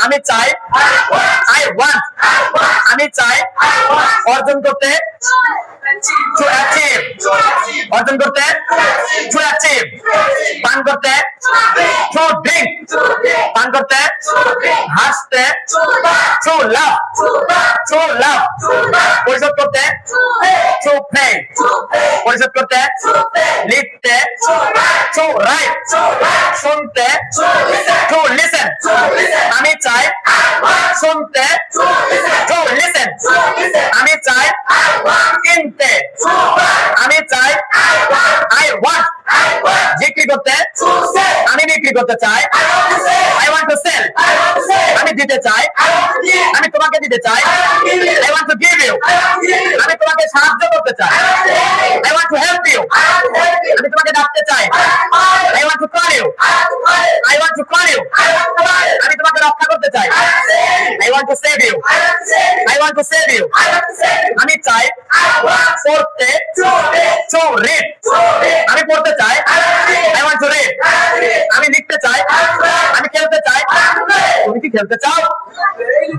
আমি চাই I want আমি চাই অর্জন করতে to achieve অর্জন করতে to achieve পান করতে to drink পান করতে হাসতে to laugh পরিশোধ করতে to pay পরিশোধ করতে লিখতে to write শুনতে to listen আমি চাই শুনতে to listen আমি চাই কিনতে আমি চাই I want বিক্রি করতে আমি বিক্রি করতে চাই I want to sell আমি দিতে চাই আমি তোমাকে দিতে চাই I want to give you আমি তোমাকে সাহায্য করতে চাই I want to help you আমি তোমাকে ডাকতে চাই I want to call you I want to call you আমি তোমাকে রক্ষা করতে চাই I want to save you I want to save you আমি চাই পড়তে to read আমি পড়তে চাই I want to read আমি লিখতে চাই আমি খেলতে চাই তুমি কি খেলতে চাও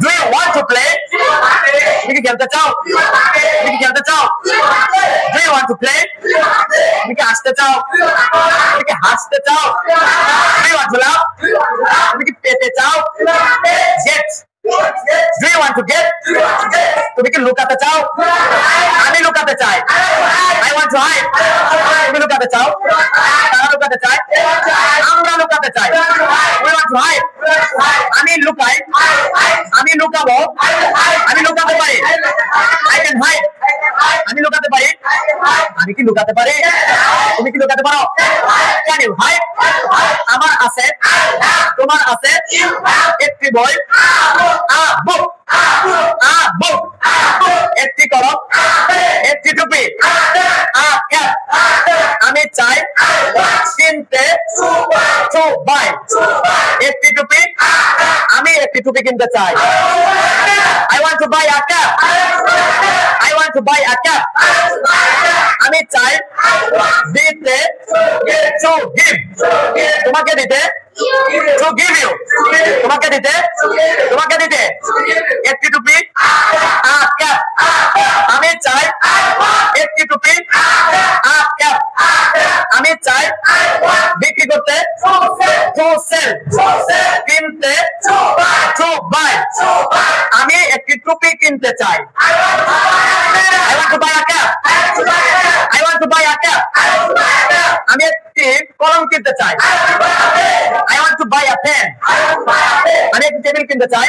Do you want to play তুমি কি খেলতে চাও তুমি কি খেলতে চাও Do you want to play তুমি কি হাসতে চাও তুমি কি হাসতে চাও Do you want to laugh তুমি কি পেতে চাও Get Do you want to get তুমি কি লুকাতে চাও আমি লুকাতে চাই I want to hide তুমি লুকাতে চাও তারা লুকাতে চায় আমরা লুকাতে চাই We want to hide আমি লুকাই আমি লুকাবো আমি লুকাতে পারি I can hide আমি লুকাতে পারি আমি কি লুকাতে পারি তুমি কি লুকাতে পারো Can you hide আমার আছে তোমার আছে একটি বই a book একটি কলম একটি টুপি a cap আমি চাই কিনতে to buy একটি টুপি আমি একটি টুপি কিনতে চাই I want to buy a cap I want to buy a cap আমি চাই দিতে to give তোমাকে দিতে to give you তোমাকে দিতে একটি টুপি a cap আমি চাই একটি টুপি a cap আমি চাই বিক্রি করতে to sell কিনতে to buy আমি একটি টুপি কিনতে চাই I want to buy a cap I want to buy a cap আমি একটি কলম কিনতে চাই I want to buy a pen আমি একটি টেবিল কিনতে চাই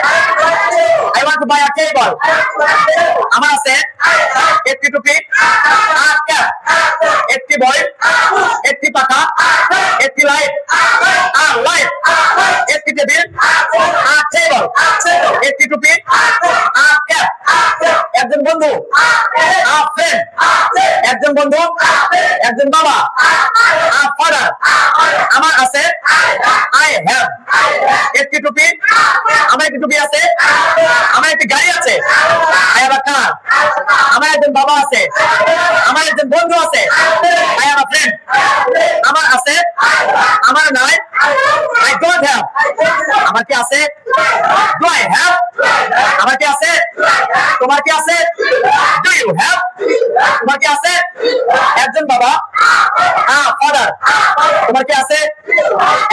I want to buy a table আমার আছে একটি টুপি a cap একটি বই একটি পাতা একটি লাইট a light একটি টেবিল a table একটি টুপি a cap একজন বন্ধু a friend একজন বন্ধু একজন বাবা a father আমার আছে I have একটি টুপি আমার একটি টুপি আছে আমার একটি গাড়ি আছে I have a car আমার একজন বাবা আছে আমার একজন বন্ধু আছে I have a friend আমার আছে আমার নাই I don't have আমার কি আছে Do I have আমার কি আছে তোমার কি আছে Do you have তোমার কি আছে একজন বাবা father তোমার কি আছে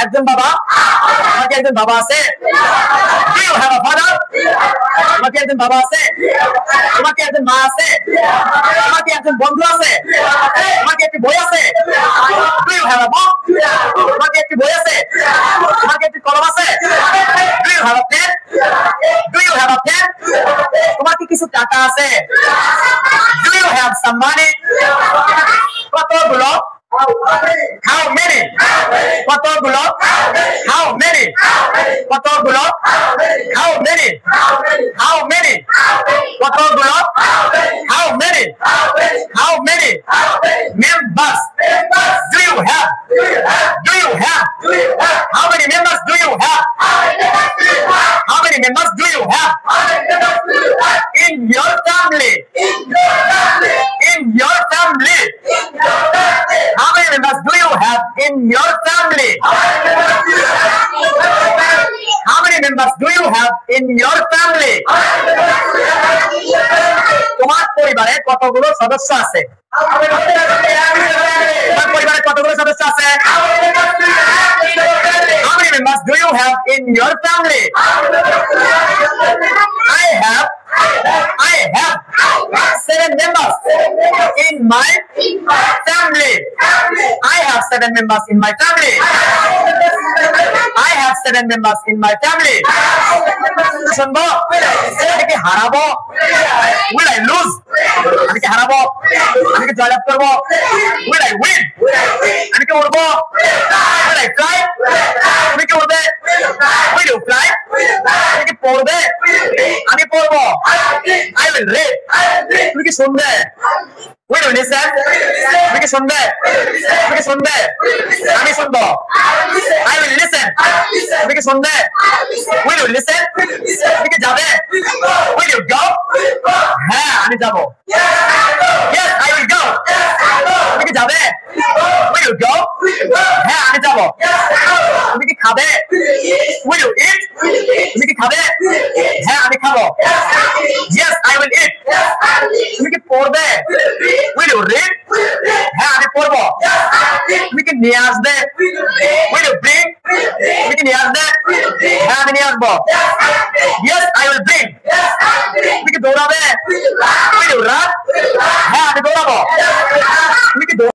একজন বাবা তোমার কি একজন বাবা আছে Do you have a father তোমার কি একজন বাবা আছে তোমার কি একজন মা আছে তোমার কি একজন বন্ধু আছে তোমার কি একটি বই আছে Do you have a book তোমার কি একটি বই আছে তোমার কি একটি কলম আছে Do you have a pen Do you have a pen তোমার কি কিছু টাকা আছে Do you have some money কতগুলো How many কতগুলো How many কতগুলো How many How many কতগুলো How many How many members Do you have Do you have How many members do you have How many members do you have in your family In your family How many members do you have in your family How many members do you have have in your family? তোমার পরিবারে কতগুলো সদস্য আছে? তোমার পরিবারে কতগুলো সদস্য আছে? How many members do you have in your family? I have 7 members in my family. I have 7 members in my family. I have 7 members in my family. শুনবো? আমি কি হারাবো? Will I lose? আমি কি হারাবো? আমি কি জয়লাভ করবো? Will I win? আমি কি উড়বো? Will I fly? তুমি কি উড়বে? Will you fly? তুমি কি পড়বে? আমি পড়বো। I will read. তুমি কি শুনবে? Will you listen? তুমি কি শুনবে? তুমি কি শুনবে? আমি শুনবো। I will listen. তুমি কি শুনবে? Will you listen? তুমি কি যাবে? Will you go? হ্যাঁ আমি যাবো। Yes, I will go. তুমি কি যাবে? Will you go? হ্যাঁ আমি যাবো। তুমি কি খাবে? Will you eat? তুমি কি খাবে? হ্যাঁ আমি খাবো। Yes, I will eat. তুমি কি পড়বে? Will you read? হ্যাঁ আমি পড়বো। তুমি কি নিয়ে আসবে? Will you bring? তুমি কি নিয়ে আসবে? হ্যাঁ আমি নিয়ে আসবো। Yes, I will bring. তুমি কি দৌড়াবে? Will you run? হ্যাঁ আমি দৌড়াবো।